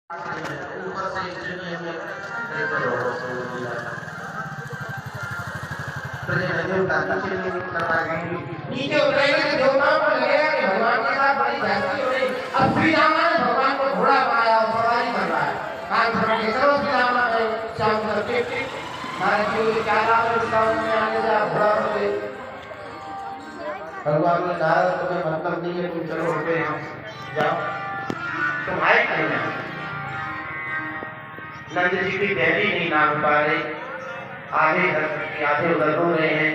ऊपर से इसलिए हमें प्रेपर हो नीचे उतरेगा तो देवताओं को लगेगा कि भगवान के साथ बड़ी जाति हो रही। अब श्री राम ने भगवान को घोड़ा बनाया और सवारी कर रहा है। कान पकड़ के चलो श्री राम ने शाम करके महाराज जी को क्या नाम है उसका में आने जा घोड़ा बोले भगवान ने नारद तुम्हें मतलब नहीं है तुम चलो उठे यहाँ जाओ तुम आए कहीं ना नंद जी की देवी नहीं नाम पा रहे आधे उधर रो रहे हैं।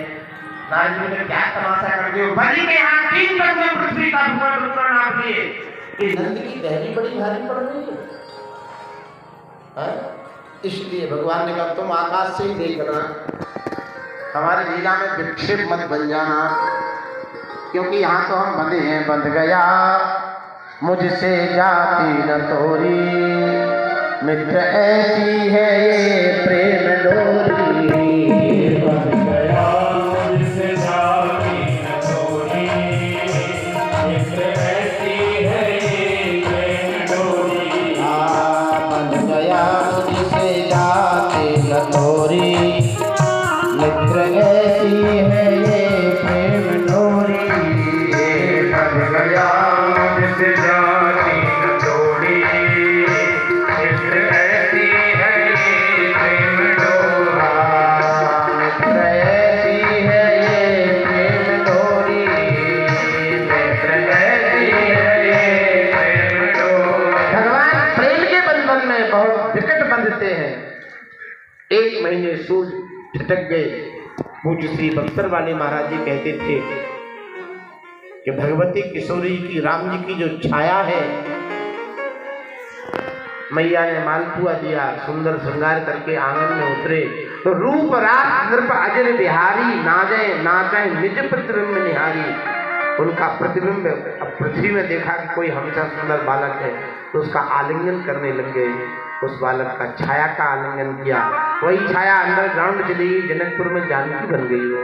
नारद जी ने क्या तमाशा कर दिया बलि के हाथ 3 तक में पृथ्वी का टुकड़ा नाप दिए कि नंद की देवी बड़ी भारी पड़ रही है। इसलिए भगवान ने कहा तुम आकाश से ही देखना हमारी लीला में विक्षेप मत बन जाना क्योंकि यहाँ तो हम बंधे हैं। बंध गया मुझसे जाती न तोरी मित्र ऐसी है ये प्रेम डोरी। बंध गया मुझसे जाती न तोरी मित्र ऐसी है ये प्रेम डोरी। बंध गया मुझसे जाती न तोरी मित्र ऐसी है ये प्रेम डोरी। बंध गया मुझसे जाती न तोरी मित्र ऐसी है ये प्रेम डोरा। मित्र ऐसी है ये प्रेम डोरी मित्र ऐसी है ये प्रेम डोरा। भगवान प्रेम के बंधन में बहुत विकट बंधते हैं। 1 महीने सूर्य झटक गए। पूज्य श्री बक्सर वाले महाराज जी कहते थे कि भगवती किशोरी की राम जी की जो छाया है मैया ने मालपुआ दिया सुंदर श्रृंगार करके आंगन में उतरे तो रूप रास नृप अजर बिहारी नाचे नाचे निज प्रतिबिंब निहारी। उनका प्रतिबिंब अब पृथ्वी में देखा कि कोई हमसा सुंदर बालक है तो उसका आलिंगन करने लग गए। उस बालक का छाया का आलिंगन किया वही छाया अंडरग्राउंड चली गई जनकपुर में जानकी बन गई वो।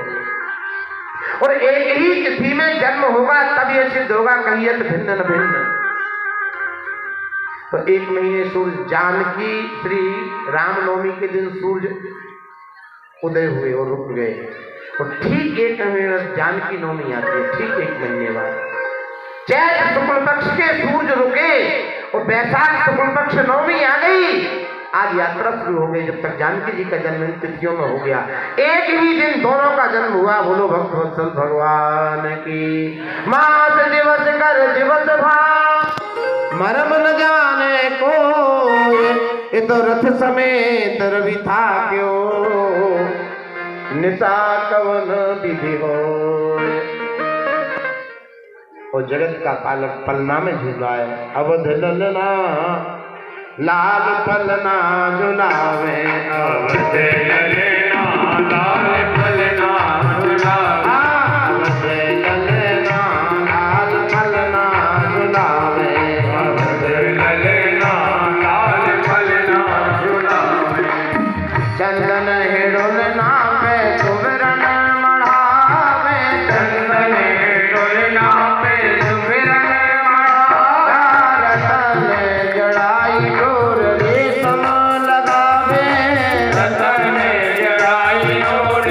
और एक ही तिथि में जन्म होगा तब ये सिद्ध होगा कहियत भिन्न न भिन्न। तो 1 महीने सूर्य जानकी श्री रामनवमी के दिन सूर्य उदय हुए और रुक गए और ठीक 1 महीने जानकी नवमी आती है। ठीक 1 महीने बाद चैत्र शुक्ल पक्ष के सूर्य रुके और वैशाख शुक्ल पक्ष नवमी आ गई। आज यात्रा शुरू हो गई जब तक जानकी जी का जन्म इन तिथियों में हो गया। एक ही दिन दोनों का जन्म हुआ। बोलो भक्त वत्सल भगवान की। मास दिवस कर दिवस भा मरम न जाने को ये तो रथ समेत रवि था क्यों निशा कवन विधि हो। और जगत का पालक पलना में झूला है। अवध ललना लाल पलना झुलावे अवध ललना लाल पलना झुलावे। अवध ललना लाल पलना झुलावे। अवध ललना लाल पलना झुलावे। चंदन हिडुल नामे सुमिरन मढ़ावे। चंदन हिडुल नामे सुमिरन मढ़ावे। रतन जड़ाई डोर रेशम लगावे। रतन जड़ाई डोर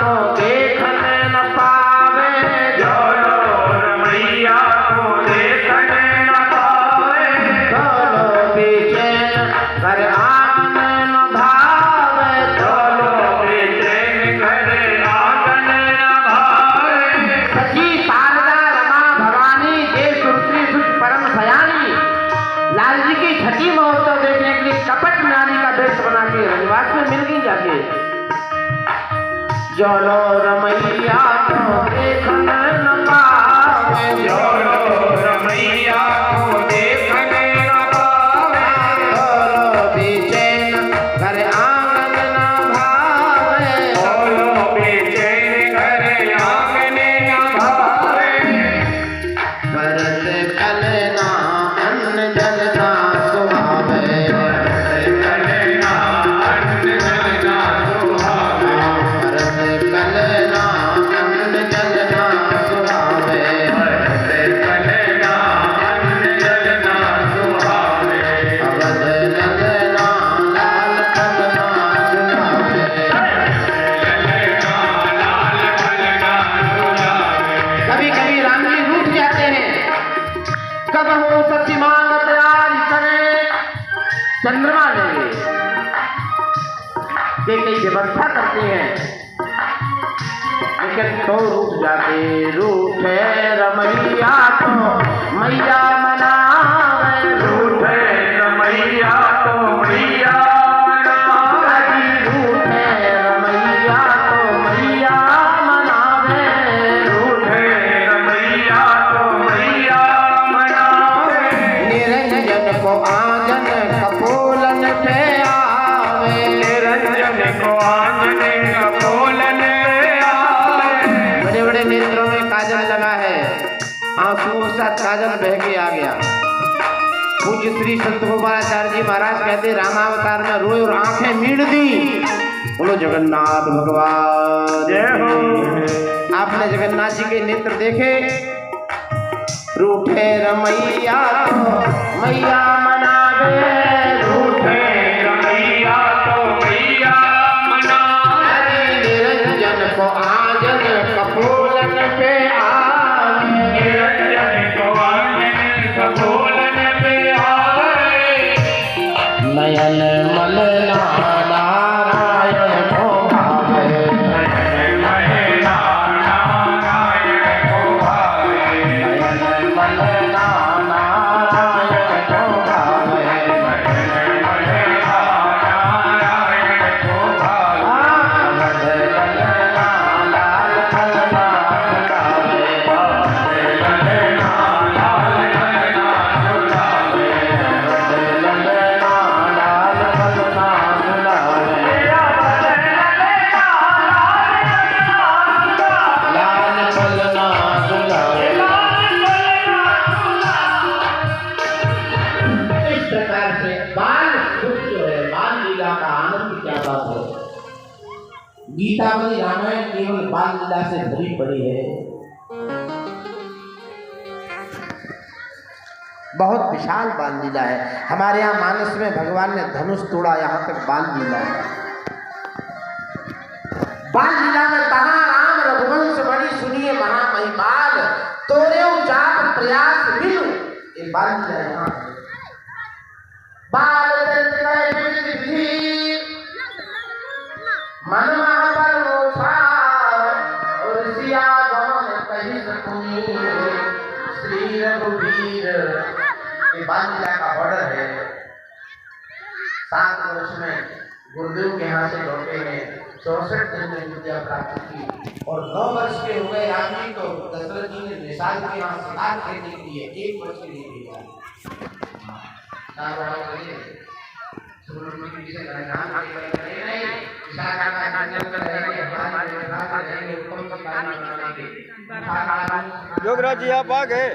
को देखने न पावे, जो लोग रमैया को देखने न पावे, जो लोग बेचैन घर आंगन न भावे, जो लोग बेचैन घर आंगन न भावे, सची शारदा रमा भवानी देव सुरती सुख परम सयानी लाल जी की छठी महोत्सव देखने के लिए कपट नारी का वेश बना के रजवास में मिल गई जाके। जो लोग रमैया को देखने न पावे, जो लोग रमैया को देखने न पावे, जो लोग बेचैन घर आंगन न भावे, जो लोग बेचैन घर आंगन न भावे, बरस कलना अन्न जलना सुहावे, कलना अन्न जलना सुहावे, बरस कलना अन्न जलना सुहावे, कलना अन्न जलना सुहावे, अवध ललना लाल कलना सुहावे। ललना लाल कलना सुहावे, कभी कभी राम जी रूठ जाते हैं, कब हो सच्ची मांगत आज करे चंद्रमा लेंगे, ये कई व्यवस्था करते हैं, लेकिन तो रूठ जाते, रूठे रमैया तो मैया मनावे, रूठे रमैया तो मैया मनावे, रूठे रमैया तो मैया मनावे, रूठे रमैया तो मैया मनावे, निरंजन को आंगन कपोलन पे आवे, निरंजन को आंगन कपोलन पे आवे, बड़े बड़े नेत्रों में काजल लगा है, आंसुओं के साथ काजल बह के आ गया। पूज्य श्री संत गोपालाचार्य जी महाराज कहते रामावतार में रोए और आंखें मीड़ दी। बोलो जगन्नाथ भगवान जय हो। आपने जगन्नाथ जी के नेत्र देखे, रूठे रमैया तो मैया मनावे, रूठे रमैया तो मैया मनावे, निरंजन को आंगन कपोलन पे आवे, निरंजन को आंगन कपोलन पे आवे, नयन मलना नारायण को भावे, महिला नारायण को भावे, नयन मलना नारायण को भावे, महिला नारायण को भावे, अवध ललना लाल कलना सुनावे, ललना लाल कलना सुनावे, अवध ललना लाल कलना सुनावे, लाल कलना सुनावे। इस प्रकार से बाल सुख जो है, बाल लीला का आनंद क्या बात है। गीतावली रामायण केवल बाल लीला से भरी पड़ी है, बहुत विशाल बाल लीला है। हमारे यहाँ मानस में भगवान ने धनुष तोड़ा, यहाँ तक बाल लीला है। बाल लीला में कहा राम रघुवंश बड़ी सुनिए महामहिपाल, तोरे जाप प्रयास मिलू, ये बाल लीला यहाँ है। बाल चरित विधि मन महाबल मोछार, और सिया गमन कही सकुनी श्री रघुवीर। ये बाल लीला का बॉर्डर है। 7 वर्ष में गुरुदेव के यहाँ से लौटे हैं, 64 दिन में विद्या प्राप्त की, और 9 वर्ष के हो गए राम जी तो दशरथ जी ने निषाद के यहाँ शिकार खेलने के लिए 1 वर्ष के लिए भेजा। योगराज जी आप आ गए।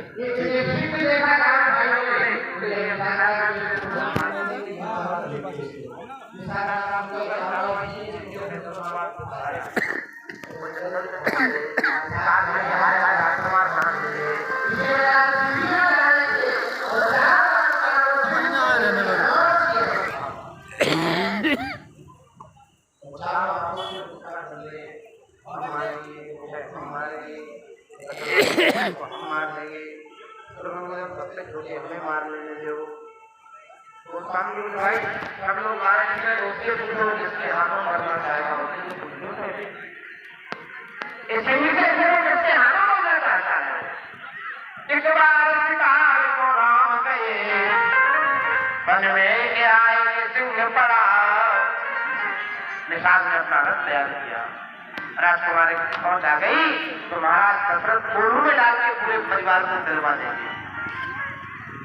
को हम मार लेंगे, सबसे छोटे हमें मार लेने दो। वो सामने भाई सब लोग मारे उसके पूछो जिसके हाथों मरना चाहेगा इसके हाथों मरना चाहता है। एक बार शिकार को राम गए, वन में के आए सिंह पड़ा। निषाद ने अपना रथ तैयार किया, राजकुमारी पहुंच आ गई तो महाराज दशरथ कोल्हू में डाल के पूरे परिवार को दिलवा देंगे।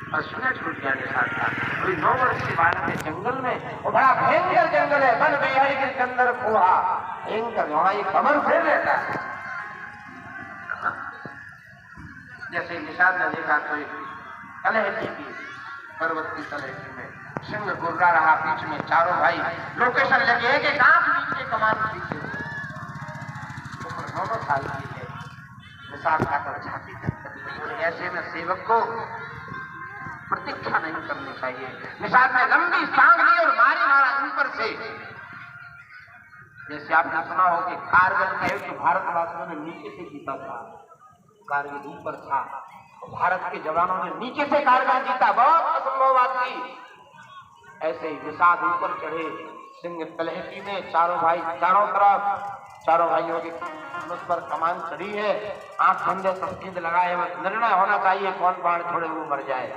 और सुना छूट गया निषाद का। अभी 9 वर्ष के बालक है जंगल में, वो बड़ा भयंकर जंगल है, वन बिहारी के अंदर कुआ भयंकर, वहां एक कमर फिर रहता है। जैसे निषाद ने देखा तो तलहटी की पर्वत की तलहटी में सिंह गुर्रा रहा, बीच में चारों भाई लोकेशन लगे कि कांप नीचे कमान पीछे। उम्र 9 साल की है। निषाद खाकर छाती तक ऐसे में सेवक को प्रतीक्षा नहीं करनी चाहिए। निषाद ने लंबी सांग ली और मारी मारा ऊपर से। जैसे आपने सुना हो कि कारगिल का युद्ध भारतवासियों ने नीचे से जीता था, कारगिल ऊपर था, भारत के जवानों ने नीचे से कारगिल जीता, बहुत असंभव बात थी। ऐसे ही निषाद ऊपर चढ़े, सिंह तलहटी में, चारों भाई चारों तरफ, चारों भाइयों की मुझ पर कमान चढ़ी है, आंख बंदे तस्कीद लगाए हुए, निर्णय होना चाहिए कौन बाण छोड़े वो मर जाए।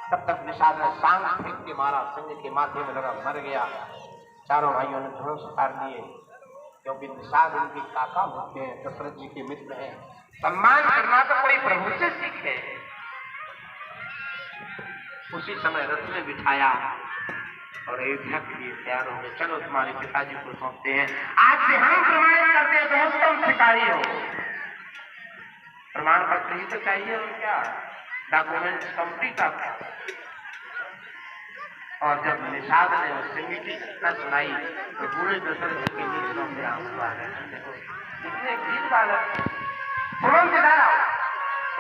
तब तक निषाद ने सांग फेंक के मारा, सिंह के माथे में लगा, मर गया। चारों भाइयों ने धनुष उतार लिए, क्योंकि निषाद उनके काका होते हैं, दशरथ जी के मित्र हैं। सम्मान करना तो कोई प्रभु से सीखे। उसी समय रथ में बिठाया और अयोध्या के लिए तैयार हो गए। चलो तुम्हारे पिताजी को सौंपते हैं, आज से हम प्रमाणित करते हैं तुम उत्तम शिकारी हो। प्रमाण पत्र ही तो चाहिए और क्या, डॉक्यूमेंट्स कंप्लीट आपका। और जब निषाद ने उस सिंह की घटना सुनाई तो पूरे दशरथ के नेत्रों में आंसू आ गए। इतने गरीब बालक तुरंत डाला,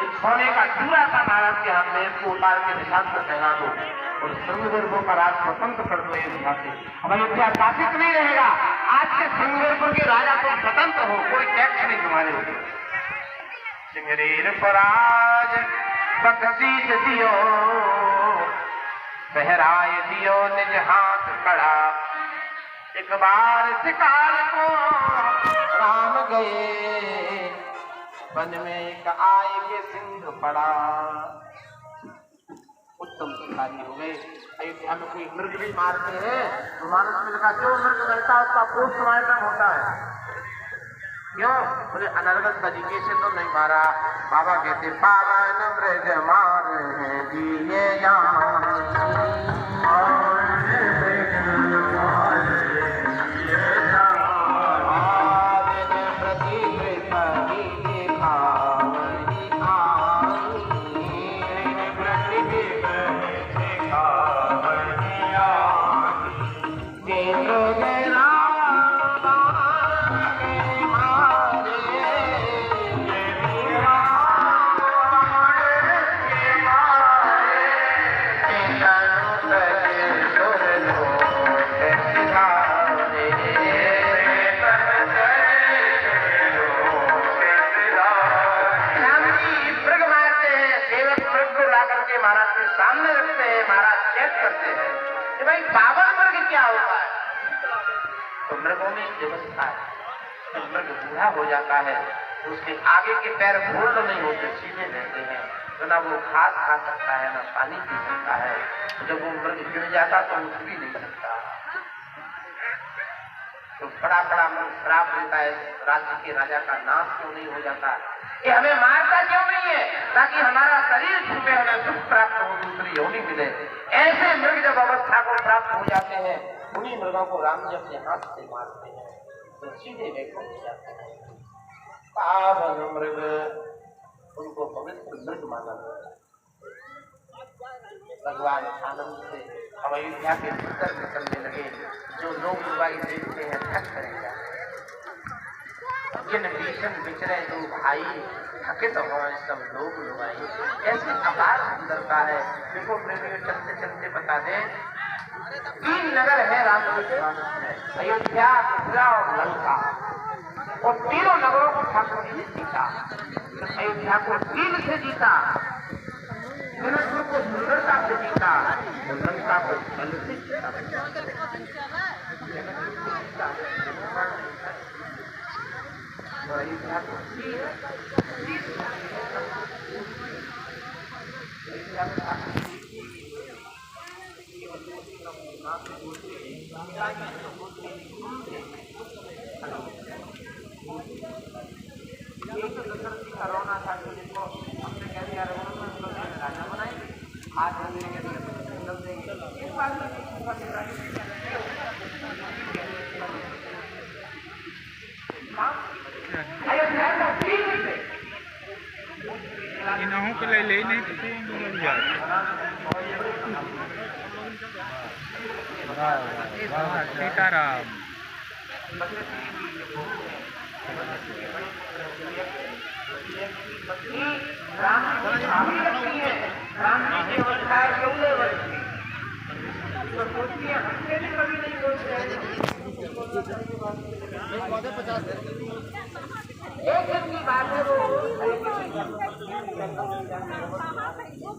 एक सोने का चूड़ा था महाराज के हाथ में, इसको उतार के निषाद को पहना दो और सिंहगढ़ का राज स्वतंत्र कर दो अयोध्या से। अब अयोध्या शासित नहीं रहेगा, आज से सिंहगढ़ के राजा तुम स्वतंत्र हो, कोई टैक्स नहीं तुम्हारे ऊपर। सिंहरीर पराज बख्शीश दियो, सहराय दियो निज हाथ कड़ा। एक बार शिकार को राम गए, वन में एक आए के सिंह पड़ा। उत्तम शिकारी हो गए। अयोध्या में कोई मृग भी मारते हैं तो मानस में लगा जो मृग मरता है उसका पोस्टमार्टम होता है। क्यों? बोले अनर्गल तरीके से तो नहीं मारा। बाबा कहते पावन मृग मार दिए सामने रखते हैं, महाराज चेक करते हैं कि भाई पावन मृग क्या होता है। तो मृगों में एक व्यवस्था है, जब मृग बूढ़ा हो जाता है तो उसके आगे के पैर गोल्ड नहीं होते, सीधे रहते हैं, तो ना वो घास खा सकता है ना पानी पी सकता है। तो जब वो मृग गिर जाता तो उठ भी नहीं सकता। तो बड़ा बड़ा मृग श्राप देता है, राज्य के राजा का नाश क्यों नहीं हो जाता, ये हमें मारता क्यों नहीं है, ताकि हमारा शरीर छूटे, हमें सुख प्राप्त हो, दूसरी योनि मिले। ऐसे मृग जब अवस्था को प्राप्त हो जाते हैं, उन्हीं मृगों को राम जी अपने हाथ से मारते हैं तो सीधे वैकुंठ जाते हैं। पावन मृग, उनको पवित्र मृग माना जाता है। भगवान आनंद से हम अयोध्या के भीतर निकलने लगे। जो लोग लुगाई देखते हैं थक करेगा, जिन भीषण बिचरे दो भाई थकित हो सब लोग लुगाई। ऐसी अपार सुंदरता है। देखो प्रेमियों, चलते चलते बता दें, 3 नगर है रामचरित मानस में, अयोध्या, मथुरा और लंका। और तीनों नगरों को ठाकुर जी से जीता, अयोध्या को दिल से जीता, जनकपुर को सुंदरता से जीता, लंका को बल से जीता। और अयोध्या को कोरोना था तो देखो हमने कह दिया राजा बनाएंगे हाथ देंगे इस बात में इन्हों के लिए नहीं सीताराम राम की भाभी लगती है, राम जी की अवस्था है 14 वर्ष की, तो सोचती है हमसे भी कभी नहीं सोचते एक दिन की बात है वो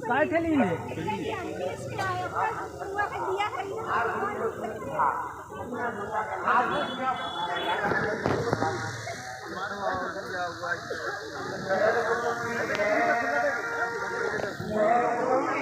काय खेली ने आज